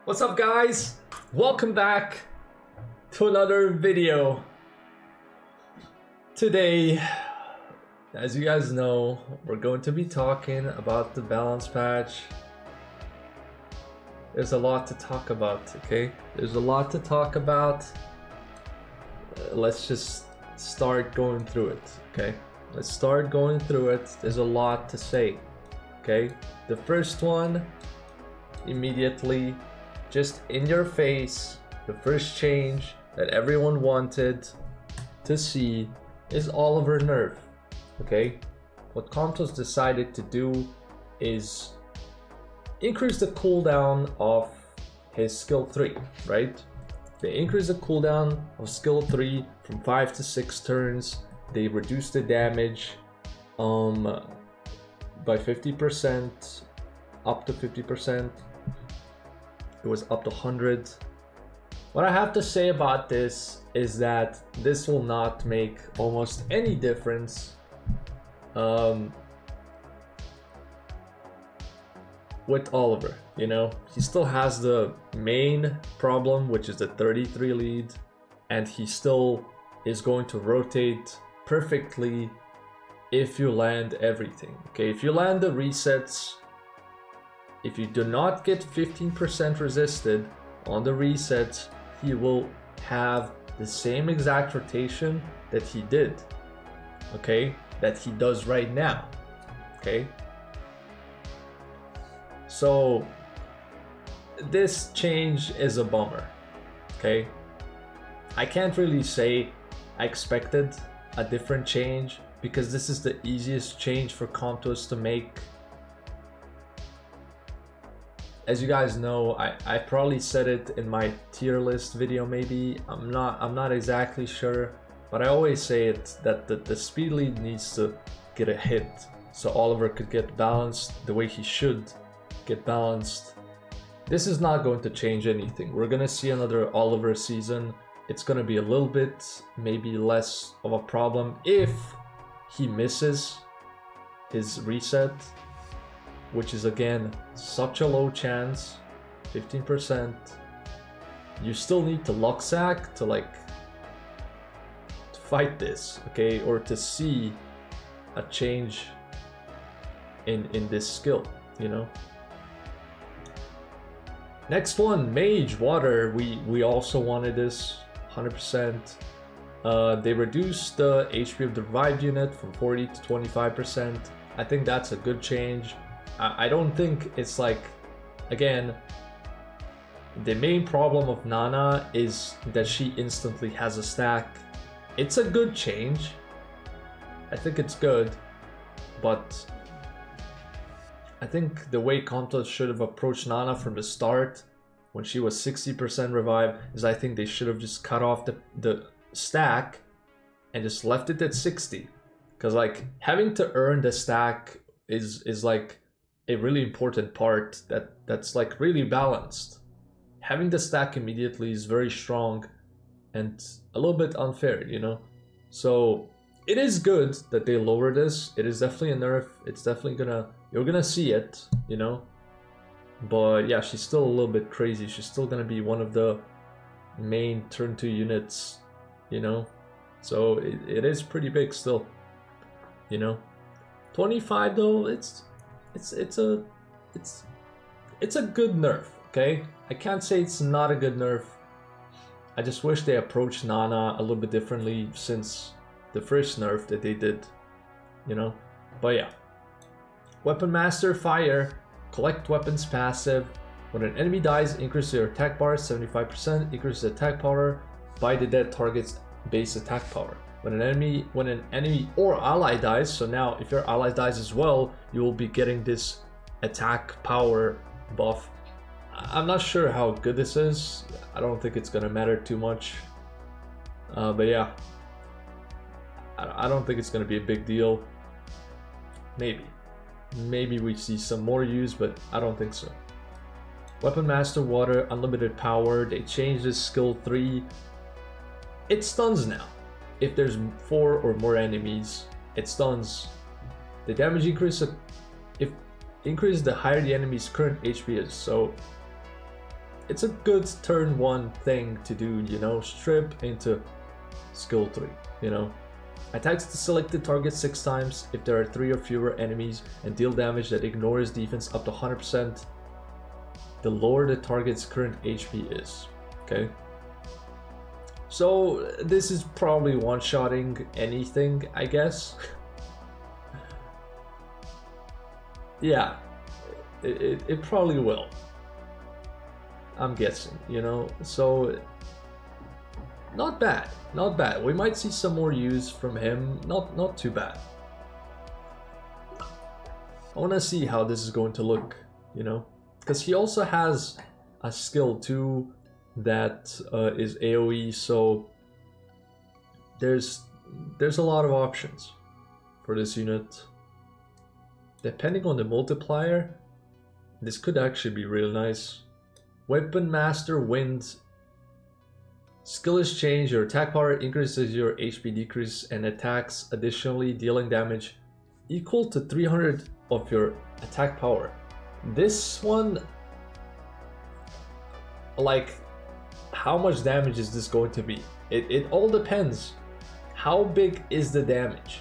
What's up, guys? Welcome back to another video. Today, as you guys know, we're going to be talking about the balance patch. There's a lot to talk about, okay? There's a lot to talk about. Let's just start going through it, okay? Let's start going through it. There's a lot to say, okay? The first one, immediately, just in your face, the first change that everyone wanted to see is Oliver Nerf, okay? What Comptos decided to do is increase the cooldown of his skill 3, right? They increased the cooldown of skill 3 from 5 to 6 turns. They reduced the damage by 50%, up to 50%. It was up to 100. What I have to say about this is that this will not make almost any difference with Oliver. You know, he still has the main problem, which is the 33 lead, and he still is going to rotate perfectly if you land everything. Okay, if you land the resets, if you do not get 15% resisted on the resets, he will have the same exact rotation that he did, okay, that he does right now, okay? So this change is a bummer, okay? I can't really say I expected a different change because this is the easiest change for Comptos to make. As you guys know, I probably said it in my tier list video, maybe. I'm not exactly sure, but I always say it that the speed lead needs to get a hit so Oliver could get balanced the way he should get balanced. This is not going to change anything. We're gonna see another Oliver season. It's gonna be a little bit, maybe less of a problem if he misses his reset, which is again such a low chance, 15%. You still need to luck sack to fight this, okay, or to see a change in this skill, you know. Next one, Mage Water. We also wanted this 100%. They reduced the HP of the revived unit from 40 to 25%. I think that's a good change. I don't think it's like, again, the main problem of Nana is that she instantly has a stack. It's a good change. I think it's good, but I think the way Comptos should have approached Nana from the start when she was 60% revive is I think they should have just cut off the stack and just left it at 60. Because like having to earn the stack is like a really important part that's like really balanced. Having the stack immediately is very strong and a little bit unfair, you know? So it is good that they lower this. It is definitely a nerf. It's definitely you're gonna see it, you know? But yeah, she's still a little bit crazy. She's still gonna be one of the main turn 2 units, you know? So it is pretty big still, you know? 25 though, it's a good nerf, okay? I can't say it's not a good nerf. I just wish they approached Nana a little bit differently since the first nerf that they did, you know? But yeah. Weapon Master Fire. Collect weapons passive. When an enemy dies, increase your attack bar 75%, increase the attack power by the dead target's base attack power. When an enemy or ally dies, so now if your ally dies as well, you will be getting this attack power buff. I'm not sure how good this is. I don't think it's gonna matter too much. But yeah, I don't think it's gonna be a big deal. Maybe we see some more use, but I don't think so. Weapon Master Water, unlimited power. They changed this skill 3. It stuns now. If there's 4 or more enemies, it stuns. The damage increase increase the higher the enemy's current HP is. So it's a good turn 1 thing to do, you know, strip into skill 3, you know. Attacks the selected target 6 times if there are 3 or fewer enemies and deal damage that ignores defense up to 100% the lower the target's current HP is, okay? So this is probably one-shotting anything, I guess. Yeah, it probably will. I'm guessing, you know, so not bad, not bad. We might see some more use from him, not too bad. I want to see how this is going to look, you know, because he also has a skill too that is AoE, so there's a lot of options for this unit. Depending on the multiplier, this could actually be real nice. Weapon Master Wind. Skill is changed, your attack power increases your HP decrease and attacks additionally dealing damage equal to 300 of your attack power. This one, like, how much damage is this going to be? It all depends. How big is the damage?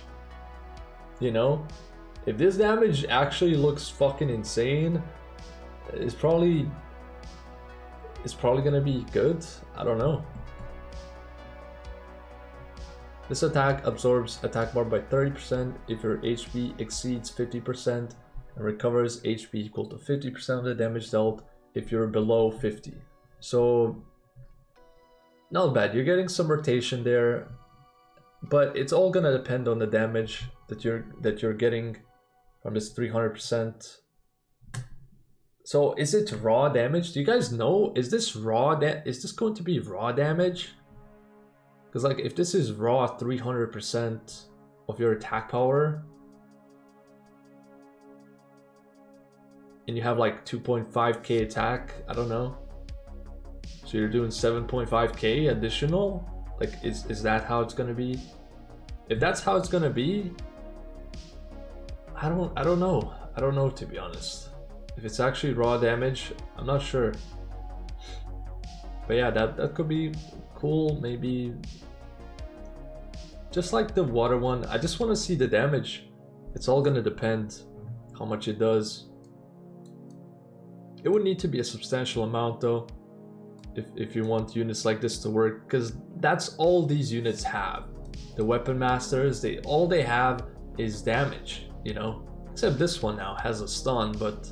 You know? If this damage actually looks fucking insane, it's probably gonna be good. I don't know. This attack absorbs attack bar by 30% if your HP exceeds 50% and recovers HP equal to 50% of the damage dealt if you're below 50. So not bad. You're getting some rotation there, but it's all gonna depend on the damage that you're getting from this 300%. So is it raw damage? Do you guys know? Is this raw? Is this going to be raw damage? Because like if this is raw 300% of your attack power, and you have like 2.5k attack, I don't know. So you're doing 7.5k additional? Like is that how it's gonna be? If that's how it's gonna be, I don't know. I don't know, to be honest. If it's actually raw damage, I'm not sure. But yeah, that could be cool, maybe. Just like the water one, I just want to see the damage. It's all gonna depend how much it does. It would need to be a substantial amount though, if you want units like this to work, because that's all these units have. The weapon masters, all they have is damage, you know? Except this one now has a stun, but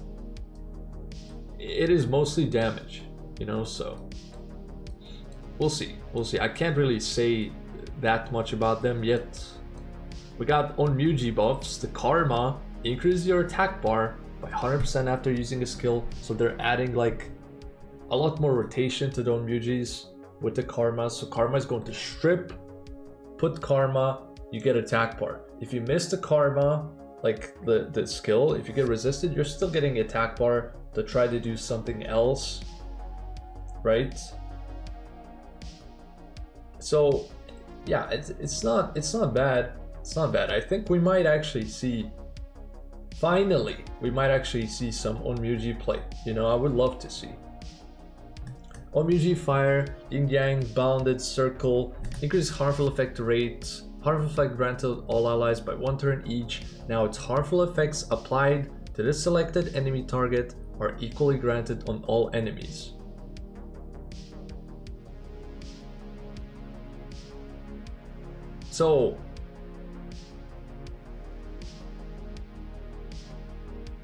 it is mostly damage, you know, so we'll see. I can't really say that much about them yet. We got on Muji buffs. The Karma increases your attack bar by 100% after using a skill, so they're adding like a lot more rotation to the Mujis with the Karma. So Karma is going to strip, put Karma, you get attack bar. If you miss the Karma, like the skill, if you get resisted, you're still getting attack bar to try to do something else, right? So yeah, it's not bad. It's not bad. I think we might actually see, finally, we might actually see some Onmuji play. You know, I would love to see. Onmuji Fire, Yin Yang, Bounded, Circle, increase harmful effect rate. Harmful effect granted all allies by 1 turn each. Now its harmful effects applied to the selected enemy target are equally granted on all enemies. So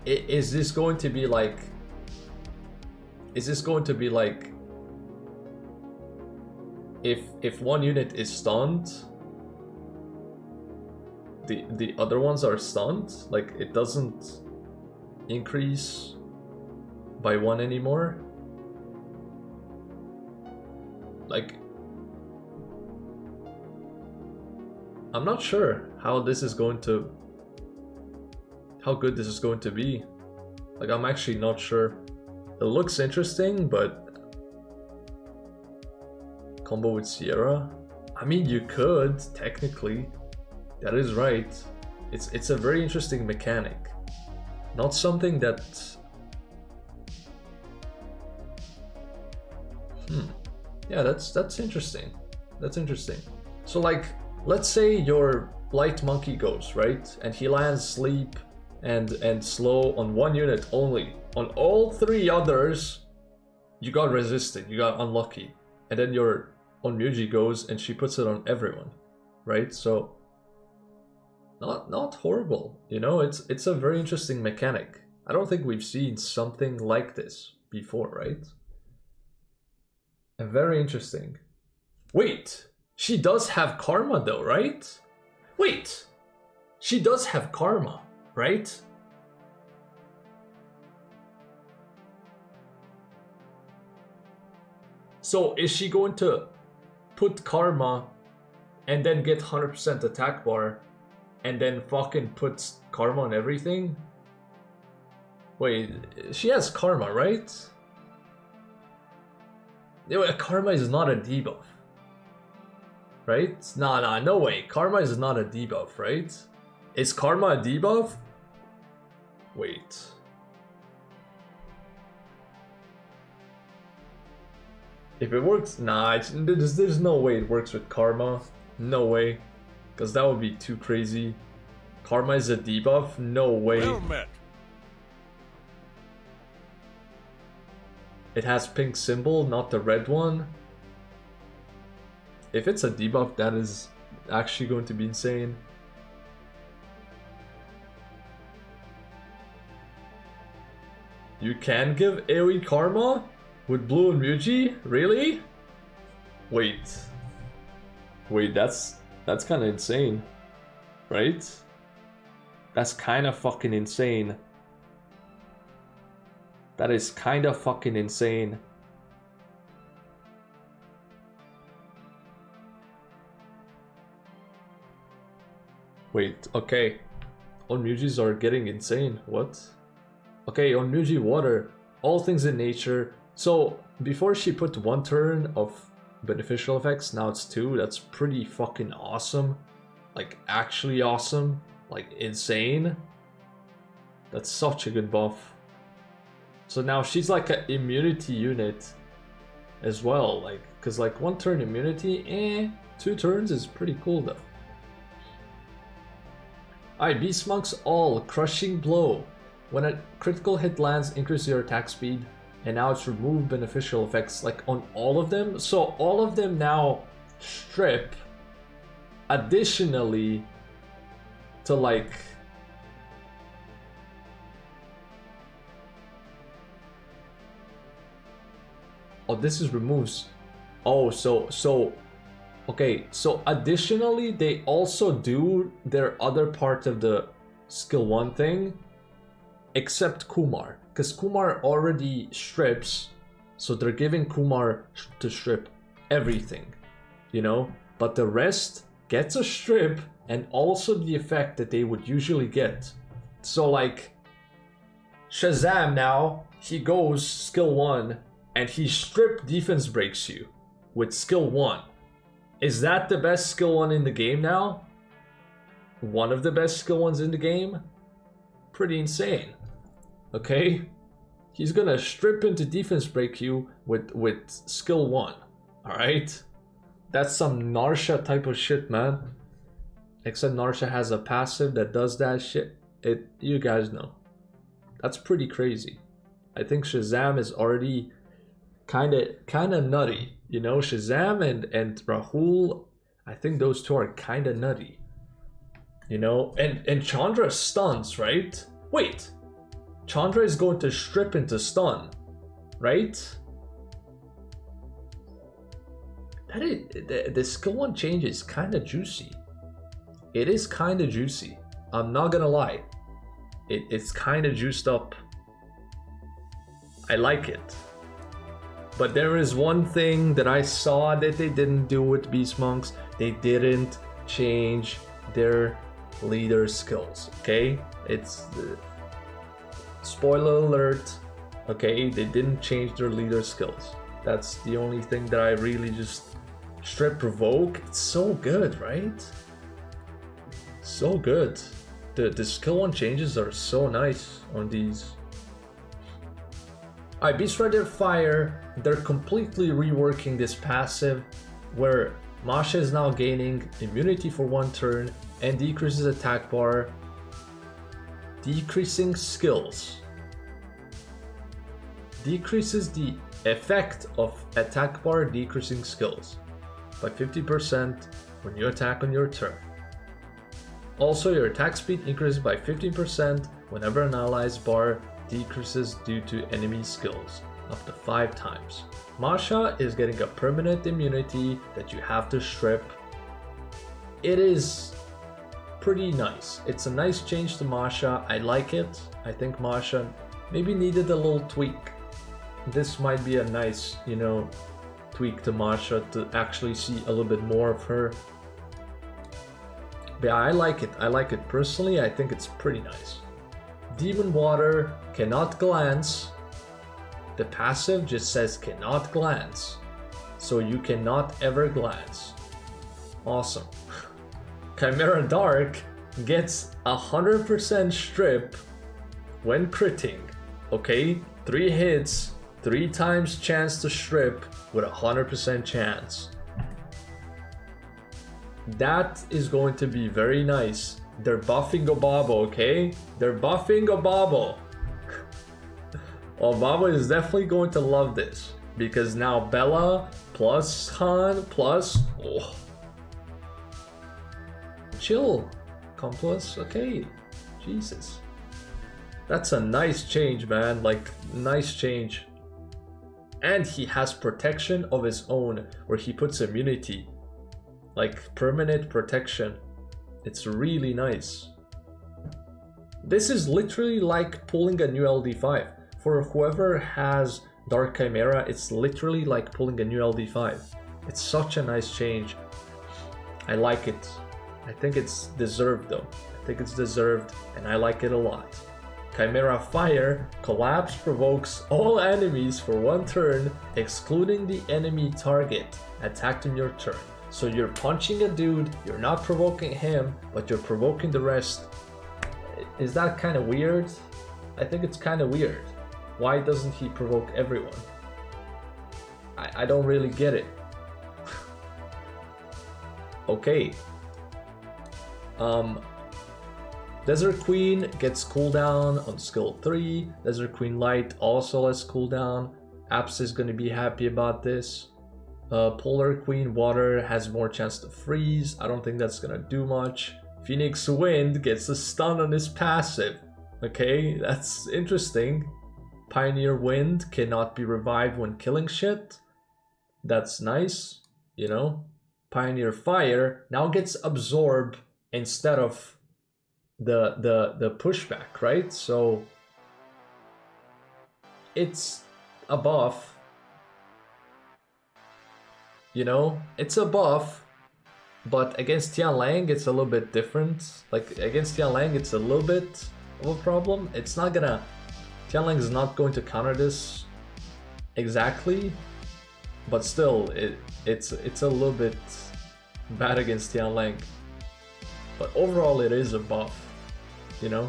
is this going to be like, if one unit is stunned, the other ones are stunned? Like it doesn't increase by 1 anymore? Like, I'm not sure how this is going to, how good this is going to be. Like, I'm actually not sure. It looks interesting, but combo with Sierra? I mean, you could, technically. That is right. It's a very interesting mechanic. Not something that Yeah, that's interesting. That's interesting. So like, let's say your light monkey goes, right? And he lands sleep and slow on one unit only. On all 3 others, you got resisted, you got unlucky. And then your on Muji goes and she puts it on everyone, right? So not horrible, you know, it's a very interesting mechanic. I don't think we've seen something like this before, right? And very interesting. Wait, she does have karma though, right? Wait, she does have karma, right? So is she going to put karma and then get 100% attack bar and then fucking put karma on everything? Wait, she has karma, right? Karma is not a debuff, right? Nah, no way. Karma is not a debuff, right? Is karma a debuff? Wait. If it works, nah, there's no way it works with karma. No way. Because that would be too crazy. Karma is a debuff? No way. Well met. It has pink symbol, not the red one. If it's a debuff, that is actually going to be insane. You can give AoE karma with blue and Muji? Really? Wait, that's kind of insane, right? That's kind of fucking insane. That is kind of fucking insane. Wait, okay. On Mujis are getting insane. What? Okay, on Muji water, all things in nature. So before she put 1 turn of beneficial effects, now it's 2. That's pretty fucking awesome. Like actually awesome. Like insane. That's such a good buff. So now she's like an immunity unit as well. Like, cause like 1 turn immunity, 2 turns is pretty cool though. Alright, Beast Monk's all crushing blow. When a critical hit lands, increase your attack speed. And now it's remove beneficial effects like on all of them. So all of them now strip additionally to like oh, this is removes. Oh, so okay, so additionally they also do their other part of the skill 1 thing, except Kumar, because Kumar already strips, so they're giving Kumar to strip everything, you know, but the rest gets a strip and also the effect that they would usually get. So like Shazam now, he goes skill 1 and he strip defense breaks you with skill 1. Is that the best skill 1 in the game now? One of the best skill 1s in the game? Pretty insane. Okay? He's gonna strip into defense break you with skill 1. Alright? That's some Narsha type of shit, man. Except Narsha has a passive that does that shit. You guys know. That's pretty crazy. I think Shazam is already kinda nutty. You know, Shazam and Rahul, I think those 2 are kinda nutty. You know, and Chandra stuns, right? Wait, Chandra is going to strip into stun, right? That is, the skill 1 change is kinda juicy. It is kinda juicy. I'm not gonna lie. It's kinda juiced up. I like it. But there is one thing that I saw that they didn't do with Beast Monks. They didn't change their leader skills, okay? It's spoiler alert, okay? They didn't change their leader skills. That's the only thing that I really just strip provoke. It's so good, right? So good. The skill 1 changes are so nice on these. Alright, Beast Rider Fire, they're completely reworking this passive where Masha is now gaining immunity for 1 turn and decreases attack bar, decreasing skills. Decreases the effect of attack bar decreasing skills by 50% when you attack on your turn. Also, your attack speed increases by 15% whenever an ally's bar decreases due to enemy skills, up to 5 times. Masha is getting a permanent immunity that you have to strip. It is pretty nice. It's a nice change to Masha. I like it. I think Masha maybe needed a little tweak. This might be a nice, you know, tweak to Masha to actually see a little bit more of her. But yeah, I like it. I like it personally. I think it's pretty nice. Demon Water cannot glance. The passive just says cannot glance. So you cannot ever glance. Awesome. Chimera Dark gets 100% strip when critting. Okay? 3 hits, 3 times chance to strip with 100% chance. That is going to be very nice. They're buffing Obabo, okay? They're buffing Obabo. Obabo is definitely going to love this because now Bella plus Han plus... Oh. Chill. Compulse, okay. Jesus. That's a nice change, man. Like, nice change. And he has protection of his own where he puts immunity. Like, permanent protection. It's really nice. This is literally like pulling a new LD5. For whoever has Dark Chimera, it's literally like pulling a new LD5. It's such a nice change. I like it. I think it's deserved though. I think it's deserved and I like it a lot. Chimera Fire, collapse provokes all enemies for 1 turn, excluding the enemy target attacked in your turn. So you're punching a dude, you're not provoking him, but you're provoking the rest. Is that kind of weird? I think it's kind of weird. Why doesn't he provoke everyone? I don't really get it. Okay. Desert Queen gets cooldown on skill 3. Desert Queen Light also has cooldown. Apps is gonna be happy about this. Polar Queen Water has more chance to freeze. I don't think that's gonna do much. Phoenix Wind gets a stun on his passive. Okay, that's interesting. Pioneer Wind cannot be revived when killing shit. That's nice, you know. Pioneer Fire now gets absorbed instead of the pushback, right? So it's a buff. You know, it's a buff, but against Tianlang it's a little bit different. Like against Tianlang it's a little bit of a problem. It's not gonna, Tianlang is not going to counter this exactly, but still it's a little bit bad against Tianlang. But overall it is a buff, you know.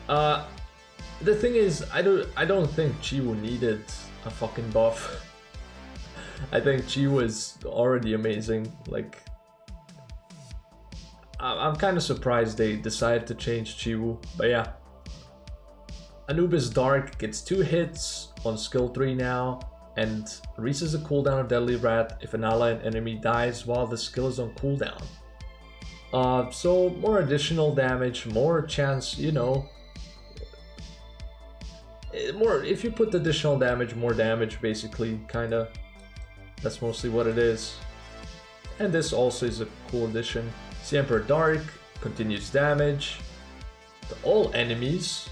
The thing is, I don't think Chiwu needed a fucking buff. I think Chi was already amazing. Like, I'm kind of surprised they decided to change Chiwu, but yeah. Anubis Dark gets 2 hits on skill 3 now, and resets the cooldown of Deadly Rat if an ally and enemy dies while the skill is on cooldown. So more additional damage, more chance, you know. More, if you put additional damage, more damage basically, kinda. That's mostly what it is. And this also is a cool addition. See Emperor Dark, continues damage to all enemies.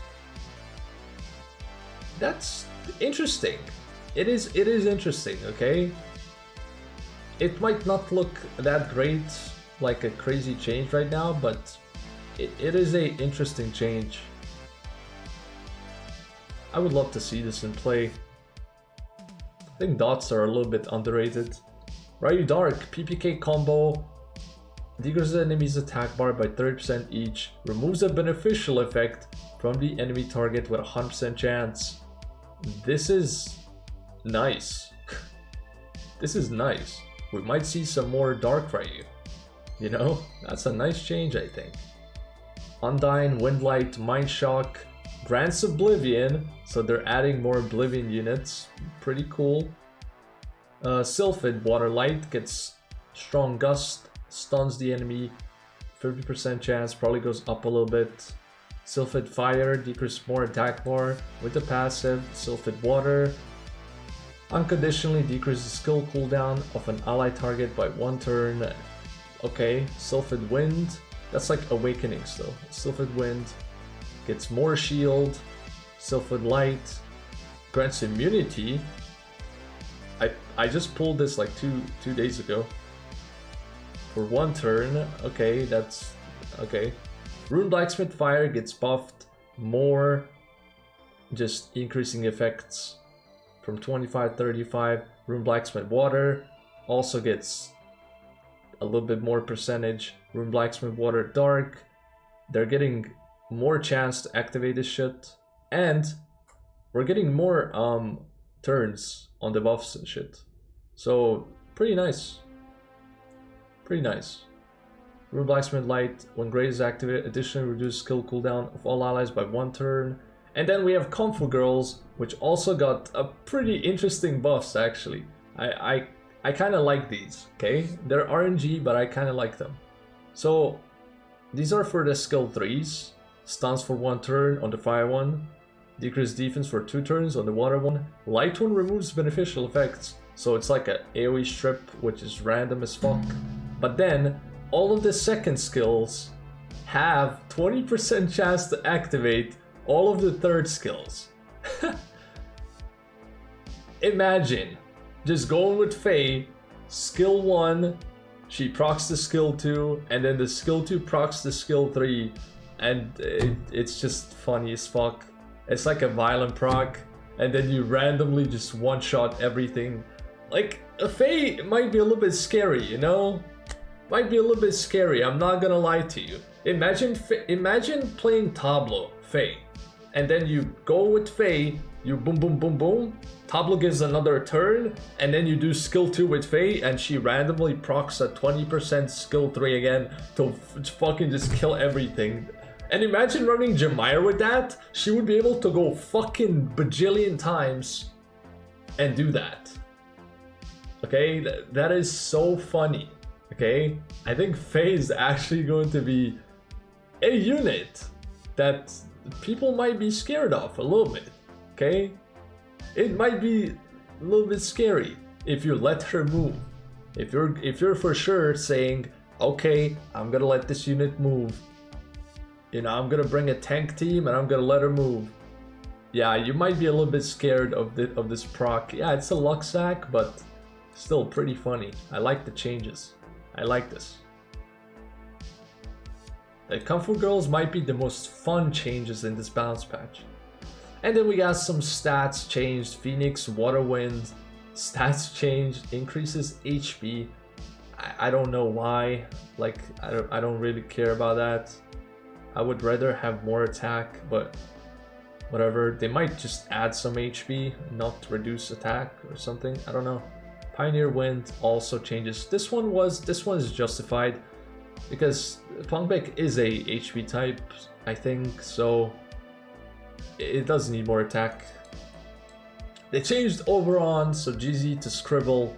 That's interesting. It is interesting, okay? It might not look that great, like a crazy change right now, but it is a interesting change. I would love to see this in play. I think dots are a little bit underrated. Ryu Dark, PPK combo, decreases the enemy's attack bar by 30% each, removes a beneficial effect from the enemy target with a 100% chance. This is nice. This is nice. We might see some more Darkrai, you know? That's a nice change, I think. Undyne, Windlight, Mind Shock, grants Oblivion, so they're adding more Oblivion units. Pretty cool. Sylphid, Water Light, gets Strong Gust, stuns the enemy, 50% chance, probably goes up a little bit. Sylphid Fire, decreases more attack more with the passive. Sylphid Water, unconditionally decreases skill cooldown of an ally target by 1 turn. Okay, Sylphid Wind, that's like Awakenings though. Sylphid Wind gets more shield. Sylphid Light grants immunity. I just pulled this like two days ago. For 1 turn, okay, that's okay. Rune Blacksmith Fire gets buffed more, just increasing effects from 25 to 35. Rune Blacksmith Water also gets a little bit more percentage. Rune Blacksmith Water Dark, they're getting more chance to activate this shit, and we're getting more turns on the buffs and shit. So pretty nice. Pretty nice. Rune Blacksmith Light, when Great is activated, additionally reduces skill cooldown of all allies by 1 turn. And then we have Comfort Girls, which also got a pretty interesting buffs actually. I kind of like these, okay? They're RNG, but I kind of like them. So these are for the skill 3s. Stuns for 1 turn on the fire one. Decrease defense for 2 turns on the water one. Light one removes beneficial effects. So it's like a AoE strip, which is random as fuck. But then all of the second skills have 20% chance to activate all of the third skills. Imagine just going with Faye, skill 1, she procs the skill 2, and then the skill 2 procs the skill 3, and it's just funny as fuck. It's like a violent proc, and then you randomly just one-shot everything. Like, a Faye might be a little bit scary, you know? Might be a little bit scary, I'm not gonna lie to you. Imagine playing Tableau, Faye, and then you go with Faye, you boom boom boom boom, Tableau gives another turn, and then you do skill 2 with Faye, and she randomly procs a 20% skill 3 again to fucking just kill everything. And imagine running Jemire with that, she would be able to go fucking bajillion times and do that. Okay, that is so funny. Okay, I think Faye is actually going to be a unit that people might be scared of a little bit. Okay, it might be a little bit scary if you let her move. If you're for sure saying, okay, I'm gonna let this unit move. You know, I'm gonna bring a tank team and I'm gonna let her move. Yeah, you might be a little bit scared of this proc. Yeah, it's a luck sack, but still pretty funny. I like the changes. I like this. The Comfort Girls might be the most fun changes in this balance patch. And then we got some stats changed. Phoenix, Water Wind, stats changed, increases HP. I don't know why. Like, I don't really care about that. I would rather have more attack, but whatever. They might just add some HP, not reduce attack or something. I don't know. Pioneer Wind also changes. This one is justified because Twangbeck is a HP type, I think, so it does need more attack. They changed Oberon, so GZ to Scribble,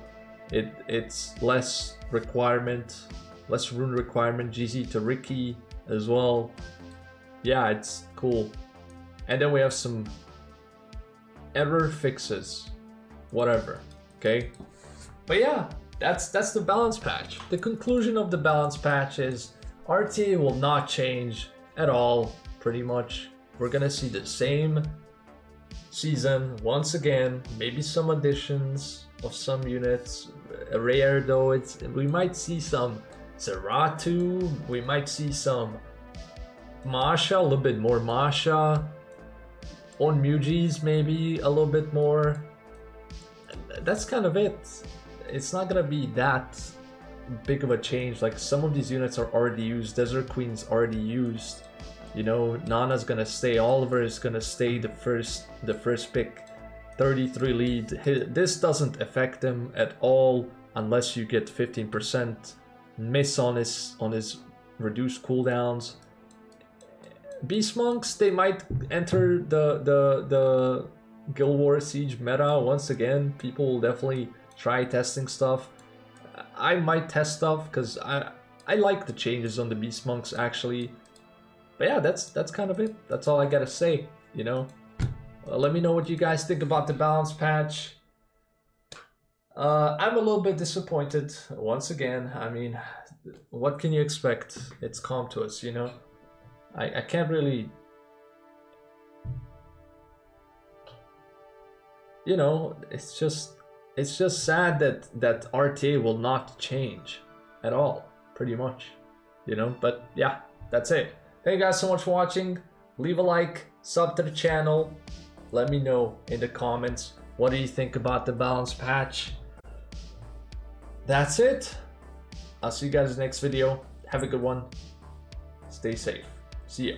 it's less requirement, less rune requirement. GZ to Ricky as well. Yeah, it's cool. And then we have some error fixes, whatever. Okay. But yeah, that's the balance patch. The conclusion of the balance patch is RTA will not change at all, pretty much. We're gonna see the same season once again, maybe some additions of some units. Rare though, we might see some Zeratu, we might see some Masha, a little bit more Masha. On Muji's maybe a little bit more. That's kind of it. It's not gonna be that big of a change. Like, some of these units are already used. Desert Queen's already used. You know, Nana's gonna stay, Oliver is gonna stay the first pick, 33 lead. This doesn't affect him at all unless you get 15% miss on his reduced cooldowns. Beast Monks, they might enter the Guild Wars Siege meta once again. People will definitely try testing stuff. I might test stuff because I like the changes on the Beast Monks actually. But yeah, that's kind of it. That's all I gotta say, you know. Let me know what you guys think about the balance patch. I'm a little bit disappointed once again. I mean, what can you expect? It's come to us, you know. I can't really, you know, it's just sad that RTA will not change at all, pretty much, you know. But yeah, that's it. Thank you guys so much for watching. Leave a like, sub to the channel. Let me know in the comments, what do you think about the balance patch? That's it. I'll see you guys in the next video. Have a good one. Stay safe. See ya.